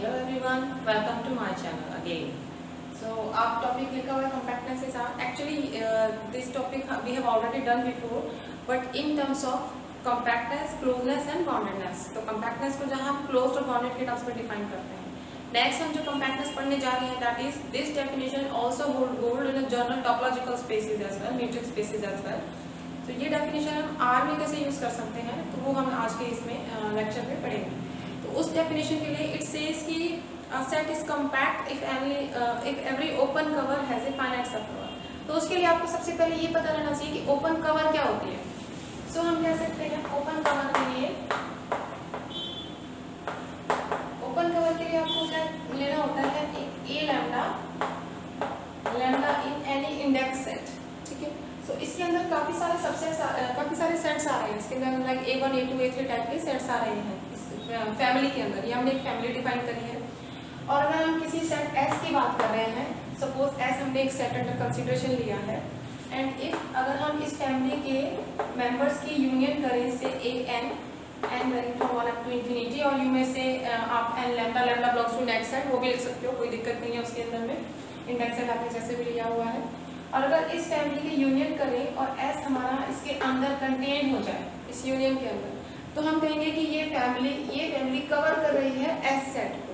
Hello everyone, welcome to my channel again. So आप topic लिखा हुआ है compactness के साथ. Actually this topic we have already done before, but in terms of compactness, closeness and boundedness. तो compactness को जहाँ हम closed और bounded के टर्म्स में डिफाइन करते हैं. Next हम जो compactness पढ़ने जा रहे हैं, that is this definition also hold in a general topological spaces as well, metric spaces as well. तो ये डेफिनेशन हम R में कैसे यूज कर सकते हैं, तो वो हम आज के इसमें लेक्चर में पढ़ेंगे. तो उस डेफिनेशन के लिए इट सेज कि set is compact if every open cover has a finite sub cover. तो उसके लिए आपको सबसे पहले ये पता रहना चाहिए कि ओपन कवर क्या होती है. सो हम कह सकते हैं ओपन कवर के लिए आपको क्या लेना होता है, A lambda in any index set. ठीक है. सो इसके अंदर काफी सारे सबसेट्स, काफी सारे सेट्स आ रहे हैं. इसके अंदर like A1 A2 A3 type के सेट्स आ रहे हैं फैमिली के अंदर. ये हमने एक फैमिली डिफाइन करी है. और अगर हम किसी सेट S की बात कर रहे हैं, सपोज S हमने एक सेट अंडर कंसीडरेशन लिया है, एंड इफ अगर हम इस फैमिली के मेंबर्स की यूनियन करें से A n value from 1 up to infinity, और यू में से आप n lambda belongs to next set, वो भी लिख सकते हो, कोई दिक्कत नहीं है उसके अंदर में. इंडेक्स सेट आपने जैसे भी लिया हुआ है. और अगर इस फैमिली की यूनियन करें और S हमारा इसके अंदर कंटेन हो जाए, इस यूनियन के अंदर, तो हम कहेंगे कि ये फैमिली कवर कर रही है S सेट को.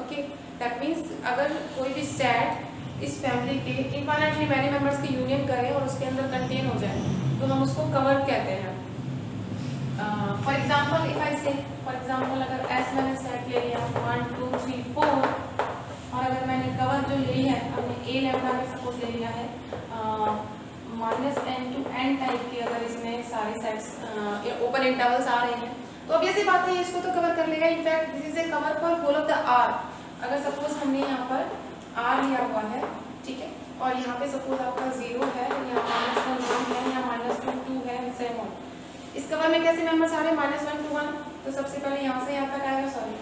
ओके. दैट मीन्स अगर कोई भी सेट इस फैमिली के इनफाइनाइटली मैनी मेंबर्स की यूनियन करे और उसके अंदर कंटेन हो जाए, तो हम उसको कवर कहते हैं. फॉर एग्जांपल इफ आई से, फॉर एग्जांपल अगर S मैंने सेट ले लिया 1 2 3 4, और अगर मैंने कवर जो ले लिया है, हमने A लैम्डा में सपोज ले लिया है -n to n टाइप की, अगर इसमें सारे सेट्स ओपन इंटरवल्स आ रहे हैं, तो अब ऐसी बात है इसको तो कवर कर लेगा. In fact this is a cover for whole of the R. अगर सपोज हमने यहाँ पर R लिया हुआ है, ठीक है, और यहाँ पे सपोज आपका 0 है, यहाँ -1 है, यहाँ -2 2 है, सेम ऑन. इस कवर में कैसे मेंबर्स आ रहे हैं, -1 to 1, तो सबसे पहले यहाँ से यहाँ तक आएगा, सॉरी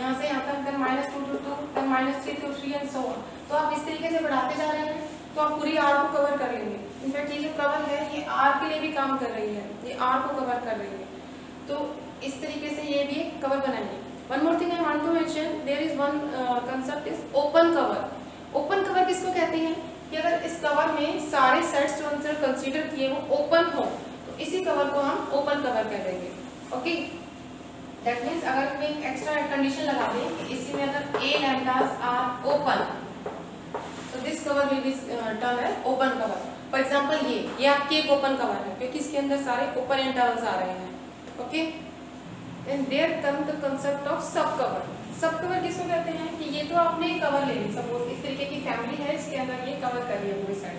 यहाँ से यहाँ तक, then -2 to 2, then -3 to 3 and so on. तो आप इस तरीके से बढ़ाते जा रहे हैं, तो आप पूरी R को कवर कर लेंगे. इनफैक्ट ये जो कवर है ये R के लिए भी काम कर रही है, ये R को कवर कर रही है. तो इस तरीके से ये भी एक कवर बनाएंगे. One more thing I want to mention, there is one concept is open cover. Open cover किसको कहते हैं कि अगर इस कवर में सारे सेट्स जो हमने कंसीडर किए वो ओपन हो, तो इसी कवर को हम ओपन कवर कह देंगे. ओके. दैट मीन्स अगर हम एक एक्स्ट्रा कंडीशन लगा दें कि इसी में अगर A लैम्डास आर ओपन, तो this cover will be turn as open cover. For example ये आपकी एक ओपन कवर है क्योंकि इसके अंदर सारे ओपन इंटरवल्स आ रहे हैं. Okay. And there come the concept of sub cover. Sub cover किसको कहते हैं कि ये तो आपने कवर ले ली, सपोज इस तरीके की फैमिली है, इसके अंदर ये कवर कर लिया पूरी सेट.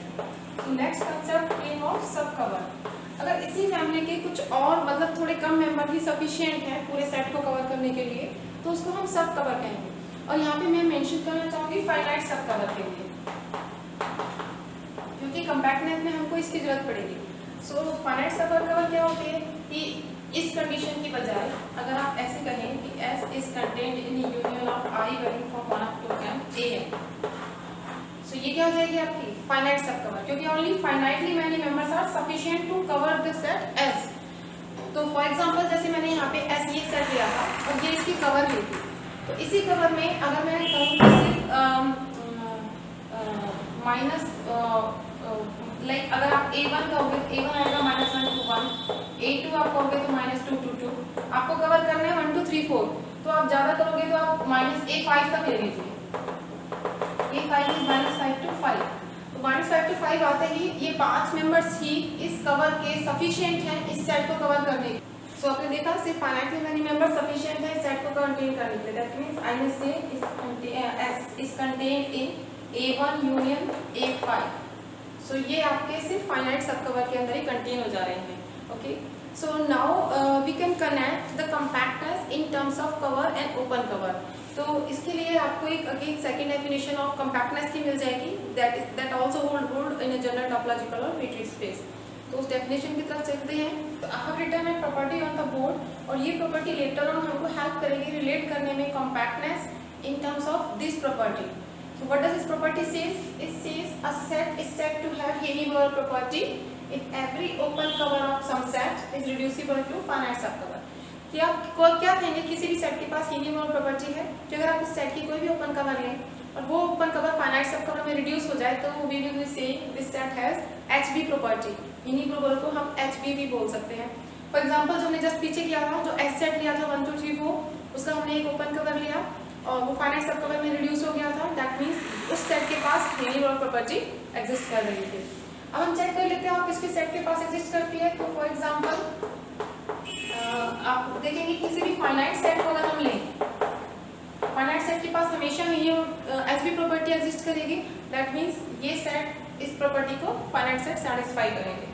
तो next concept came of sub cover. अगर इसी फैमिली के कुछ और मतलब थोड़े कम मेंबर भी सफिशिएंट हैं पूरे सेट को कवर करने के लिए, तो उसको हम सब कवर कहेंगे. और यहाँ पे मैं मेंशन करना चाहूंगी फाइनाइट सब कवर के लिए, क्योंकि कॉम्पैक्टनेस में हमको इसकी जरूरत पड़ेगी. सो फाइनाइट सब कवर क्या होते हैं कि इस कंडीशन की बजाय अगर आप ऐसे कहें कि S is contained in union of I varying from 1 up to n A. सो ये क्या हो जाएगी आपकी फाइनाइट सब कवर, क्योंकि only finitely many members are sufficient to cover the set S. तो फॉर एग्जांपल जैसे मैंने यहाँ पे S ये सेट लिया था और ये इसकी कवर ली थी, तो इसी कवर में अगर मैं कहूँ कि सिर्फ माइनस लाइक अगर आप A1 कहोगे तो A1 आएगा -1 to 1, A2 आप कहोगे तो -2 to 2. आपको कवर करना है 1 2 3 4, तो आप ज़्यादा करोगे तो आप -A5 तक ले लीजिए. A5 is -5 to 5. तो -5 to 5 आते ही ये 5 मेंबर्स ही इस कवर के सफिशिएंट हैं इस सेट को कवर करने के. सो आपने देखा सिर्फ फाइनाइटली मैनी मेंबर सफिशिएंट है इस सेट को कंटेन करने के लिए. That means I will say S is contained in A1 union A5. सो ये आपके सिर्फ फाइनाइट सब कवर के अंदर ही कंटेन हो जा रहे हैं. Okay. So now we can connect the compactness in terms of cover and open cover. तो इसके लिए आपको एक again second definition of compactness की मिल जाएगी, that also hold in a general topological और मीट्रिक स्पेस. तो उस डेफिनेशन की तरफ चलते हैं. तो I have written a property on the board, और ये प्रॉपर्टी लेटर ऑन हमको हेल्प करेगी रिलेट करने में compactness in terms of this property. So what does this property says? It says a set is said to have Haini-Boer property if every open cover of some set is reducible to finite subcover. कि आप क्या कहेंगे, किसी भी set के पास यूनिमोरल property है कि अगर आप इस सेट की कोई भी ओपन कवर लें और वो open cover finite sub cover में रिड्यूस हो जाए तो we will be saying this set has HB property. यूनिमोरल को हम एचबी भी बोल सकते हैं। फॉर एग्जांपल जो हमने जस्ट पीछे किया था, जो एच सेट लिया था 1 2 3 4, उसका हमने एक ओपन कवर लिया और वो फाइनाइट सब कवर में रिड्यूस हो गया था। दैट मीन्स उस सेट के पास यूनिमोरल प्रॉपर्टी एग्जिस्ट कर रही थी। अब हम चेक कर लेते हैं और किसके सेट के पास एग्जिस्ट करती है। तो फॉर एग्जांपल आप देखेंगे किसी भी फाइनाइट सेट को अगर हम लें, फाइनाइट सेट के पास हमेशा ये एचबी प्रॉपर्टी एग्जिस्ट करेगी। दैट मीन्स ये सेट इस प्रॉपर्टी को फाइनाइट सेट सैटिस्फाई करेंगे।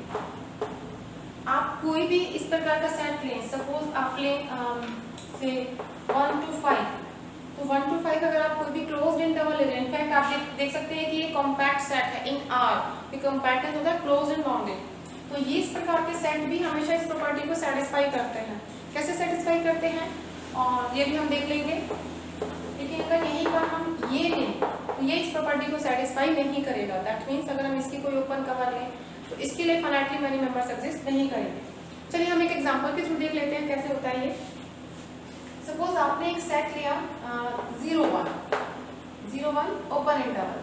आप कोई भी इस प्रकार का सेट लें, सपोज आप लें से 1 to 5, तो 1 to 5 अगर आप कोई भी क्लोज्ड इंटरवल ले रहे हैं, इनफैक्ट आप देख सकते हैं कि ये कॉम्पैक्ट सेट है इन आर, ये कॉम्पैक्ट होता है क्लोज्ड एंड बाउंडेड। तो ये इस प्रकार के सेट भी हमेशा इस प्रॉपर्टी को सेटिस्फाई करते हैं। कैसे सेटिस्फाई करते हैं और ये भी हम देख लेंगे। लेकिन अगर यहीं पर हम ये लें तो ये इस प्रॉपर्टी को सेटिस्फाई नहीं करेगा। दैट मीन्स अगर हम इसकी कोई ओपन कवर लें तो इसके लिए फाइनाइटली मैनी मेंबर्स एग्जिस्ट नहीं करेंगे। चलिए हम एक एग्जांपल के थ्रू देख लेते हैं कैसे होता है ये। सपोज आपने एक सेट लिया 0 1 ओपन इंटरवल,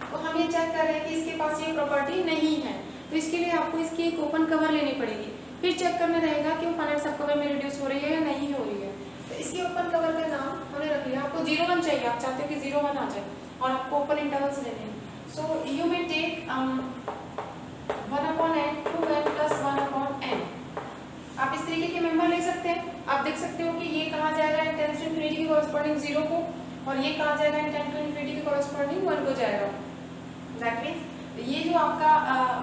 तो हम ये चेक कर रहे हैं कि इसके पास ये प्रॉपर्टी नहीं है, तो इसके लिए आपको इसकी एक ओपन कवर लेनी पड़ेगी। फिर चेक करना रहेगा कि वो फाइनाइट सब कवर में रिड्यूस हो रही है या नहीं हो रही है। तो इसकी ओपन कवर का नाम हमने रख लिया। आपको 0 1 चाहिए, आप चाहते हो कि 0 1 आ जाए और आपको ओपन इंटरवल्स लेने हैं। So you may take 1/n 2n + 1/n। आप इस तरीके के मेंबर ले सकते हैं। आप देख सकते हो कि ये कहाँ जाएगा इन 10 to infinity के कॉरस्पॉन्डिंग 0 को, और ये कहाँ जाएगा इन 10 to infinity के कॉरस्पॉन्डिंग 1 को जाएगा। दैट मीन्स ये जो आपका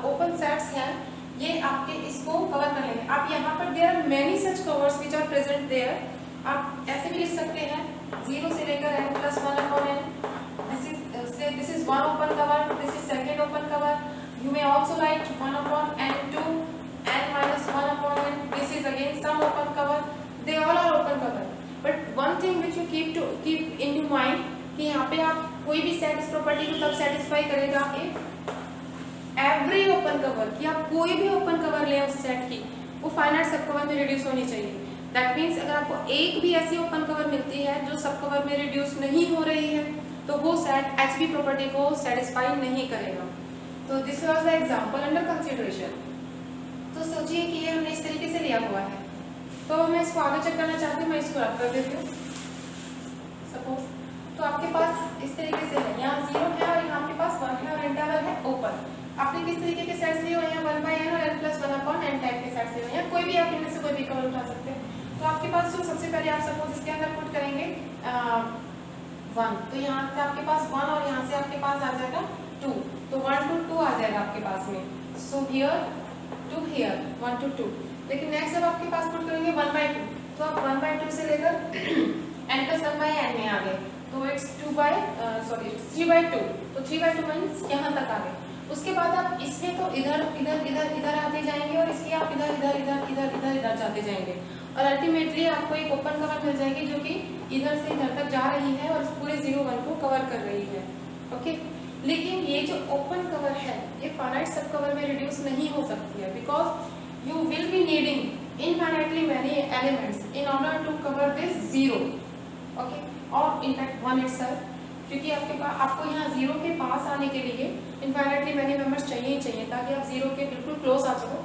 ओपन सेट्स हैं ये आपके इसको कवर कर लेंगे। आप यहाँ पर there are many such covers which are present there. आप ऐसे भी लिख सकते हैं 0 से लेकर n + 1/n। This is one open cover, this is second open cover. You may also write 1/n2 n - 1/n। This is again some open cover. They all are open cover, but one thing which you keep in your mind कि यहाँ पे आप कोई भी set इस property को तब satisfy करेगा इफ एवरी ओपन कवर, कि आप कोई भी ओपन कवर लें उस सेट की, वो फाइनाइट सब कवर में रिड्यूस होनी चाहिए। दैट मीन्स अगर आपको एक भी ऐसी ओपन कवर मिलती है जो सब कवर में रिड्यूस नहीं हो रही है तो वो सेट एचबी प्रॉपर्टी को सेटिस्फाई नहीं करेगा। तो this was the example under consideration. तो सोचिए कि ये हमने इस तरीके से लिया हुआ है, तो मैं इसको आगे चेक करना चाहती हूँ, मैं इसको रख कर देती हूँ सपोज। तो आपके पास इस तरीके से है, यहाँ 0 है और यहाँ आपके पास 1 है और इंटरवल है ओपन। आपने किस तरीके के सेट्स लिए हुए हैं, 1/n और n + 1/n टाइप के सेट्स लिए हुए हैं। कोई भी आप इनमें से कोई भी कवर उठा सकते हैं। तो आपके पास जो सबसे पहले आप सपोज इसके अंदर पुट करेंगे 1, तो यहाँ से आपके पास 1 और यहाँ से आपके पास आ जाएगा 2, तो 1 to 2 आ जाएगा आपके पास में। So here to here 1 to 2। लेकिन नेक्स्ट जब आपके पास पुट करेंगे 1/2, तो आप 1/2 से लेकर n + 1/n में आ गए, तो इट्स 3/2। तो 3/2 मीन्स यहाँ तक आ गए। उसके बाद आप इसमें तो इधर इधर इधर इधर आते जाएंगे और इसके आप इधर इधर इधर इधर इधर इधर जाते जाएंगे और अल्टीमेटली आपको एक ओपन कवर मिल जाएगी जो कि इधर से इधर तक जा रही है और इस पूरे 0 1 को कवर कर रही है। ओके, लेकिन ये जो ओपन कवर है ये फाइनाइट सब कवर में रिड्यूस नहीं हो सकती है, because you will be needing infinitely many elements in order to cover this 0, okay, और इनफैक्ट 1 इटसेल्फ, क्योंकि आपको यहाँ 0 के पास आने के लिए इनफाइनाइटली मैनी मेंबर्स चाहिए ही चाहिए ताकि आप 0 के बिल्कुल क्लोज आ सको।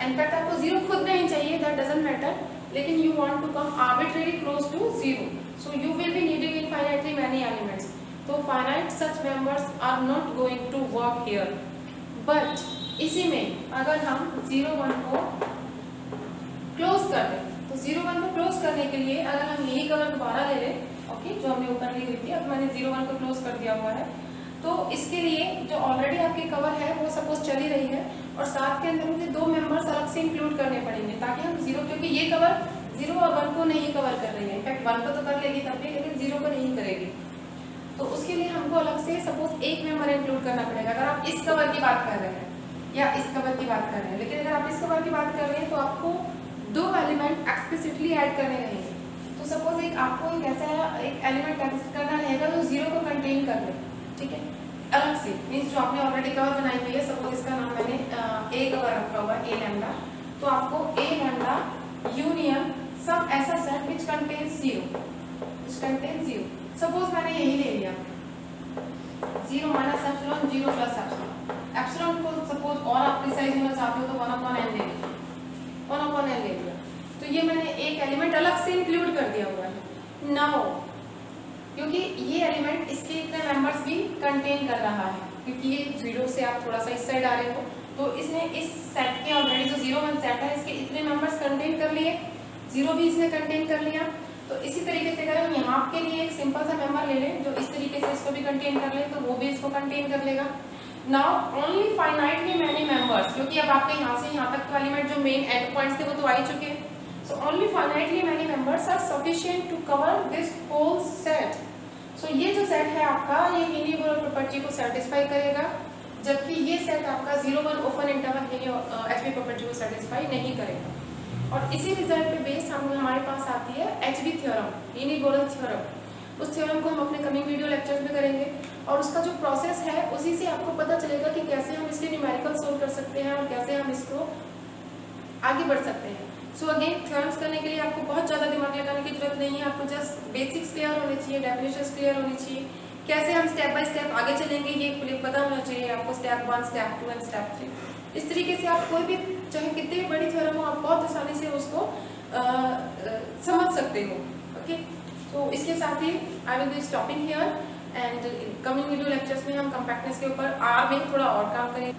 इनफैक्ट आपको 0 खुद नहीं चाहिए, दैट डजंट मैटर, लेकिन you want to come arbitrary close to 0, so you will be needing infinitely many elements. तो finite such members are not going to work here. But इसी में अगर हम 0 1 को क्लोज कर दें, तो 0 1 को क्लोज करने के लिए अगर हम यही कवर दोबारा ले लें, ओके, जो हमने ऊपर ली हुई थी, अब मैंने 0 1 को क्लोज कर दिया हुआ है, तो इसके लिए जो ऑलरेडी आपकी कवर है वो सपोज चली रही है और साथ के अंदर मुझे 2 मेंबर्स अलग से इंक्लूड करने पड़ेंगे ताकि हम 0, क्योंकि ये कवर 0 और 1 को नहीं कवर कर रही है, इनफैक्ट 1 को तो कर लेगी तब भी, लेकिन 0 को नहीं करेगी। तो उसके लिए हमको अलग से सपोज एक मेंबर इंक्लूड करना पड़ेगा। अगर आप इस कवर की बात कर रहे हैं या इस कवर की बात कर रहे हैं, लेकिन अगर आप इस कवर की बात कर रहे हैं तो आपको 2 एलिमेंट एक्सप्लिसिटली ऐड करने रहेंगे। तो सपोज आपको एक ऐसा एक एलिमेंट ऐड करना रहेगा जो 0 को कंटेन कर ले, ठीक है, अलग से, मीन्स जो आपने ऑलरेडी कवर बनाई हुई है, सपोज इसका नाम मैंने A कवर रखा हुआ है, A लैम्डा, तो आपको A लैम्डा यूनियन सम ऐसा set which contains zero, suppose मैंने यही ले लिया 0 minus epsilon 0 plus epsilon, epsilon को सपोज और आप प्रिसाइज होना चाहते हो तो 1/n ले लीजिए, 1/n ले लिया, तो ये मैंने एक एलिमेंट अलग से इंक्लूड कर दिया हुआ है। नाउ क्योंकि ये एलिमेंट इसके इतने मेंबर्स भी कंटेन कर रहा है, क्योंकि ये 0 से आप थोड़ा सा इस साइड आ रहे हो, तो इसने इस सेट के ऑलरेडी जो 0 1 सेट है इसके इतने मेंबर्स कंटेन कर लिए, 0 भी इसने कंटेन कर लिया। तो इसी तरीके से अगर हम यहाँ के लिए एक सिंपल सा मेंबर ले लें जो इस तरीके से इसको भी कंटेन कर ले, तो वो भी इसको कंटेन कर लेगा। Now only finitely many members, क्योंकि अब आपके यहाँ से यहाँ तक का एलिमेंट जो मेन एंड पॉइंट्स थे वो तो आ ही चुके हैं, so only finitely many members are sufficient to cover this whole set. So ये जो सेट है आपका ये यूनिवर्सल प्रॉपर्टी को सेटिस्फाई करेगा, जबकि ये सेट आपका 0 1 ओपन इंटरवल एचवी प्रॉपर्टी को सेटिस्फाई नहीं करेगा। और इसी रिजल्ट पे बेस्ड हमारे पास आती है एचवी थ्योरम, यूनिवर्सल थ्योरम। उस थ्योरम को हम अपने कमिंग वीडियो लेक्चर्स में करेंगे, और उसका जो प्रोसेस है उसी से आपको पता चलेगा कि कैसे हम इसके न्यूमेरिकल सोल्व कर सकते हैं और कैसे हम इसको आगे बढ़ सकते हैं। सो अगेन थ्योरम्स करने के लिए आपको बहुत ज़्यादा दिमाग लगाने की जरूरत नहीं है, आपको जस्ट बेसिक्स क्लियर होने चाहिए, डेफिनेशंस क्लियर होनी चाहिए, कैसे हम स्टेप बाय स्टेप आगे चलेंगे ये पता होना चाहिए आपको, स्टेप 1 स्टेप 2 एंड स्टेप 3। इस तरीके से आप कोई भी चाहे कितनी भी बड़ी थ्योरम हो आप बहुत आसानी से उसको समझ सकते हो। ओके, तो इसके साथ ही I will be stopping here, and coming video lectures में हम कम्पैक्टनेस के ऊपर आर में थोड़ा और काम करें।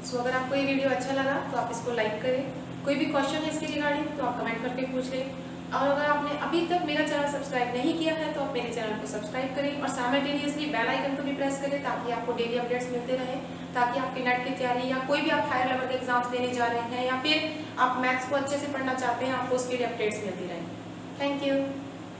सो अगर आपको ये वीडियो अच्छा लगा तो आप इसको लाइक करें, कोई भी क्वेश्चन है इसके रिगार्डिंग तो आप कमेंट करके पूछ लें, और अगर आपने अभी तक मेरा चैनल सब्सक्राइब नहीं किया है तो आप मेरे चैनल को सब्सक्राइब करें और साइमल्टेनियसली बेल आइकन को भी प्रेस करें ताकि आपको डेली अपडेट्स मिलते रहें, ताकि आपके नेट की तैयारी या कोई भी आप हायर लेवल के एग्जाम्स देने जा रहे हैं या फिर आप मैथ्स को अच्छे से पढ़ना चाहते हैं आपको उसके लिए अपडेट्स मिलती रहें। Thank you.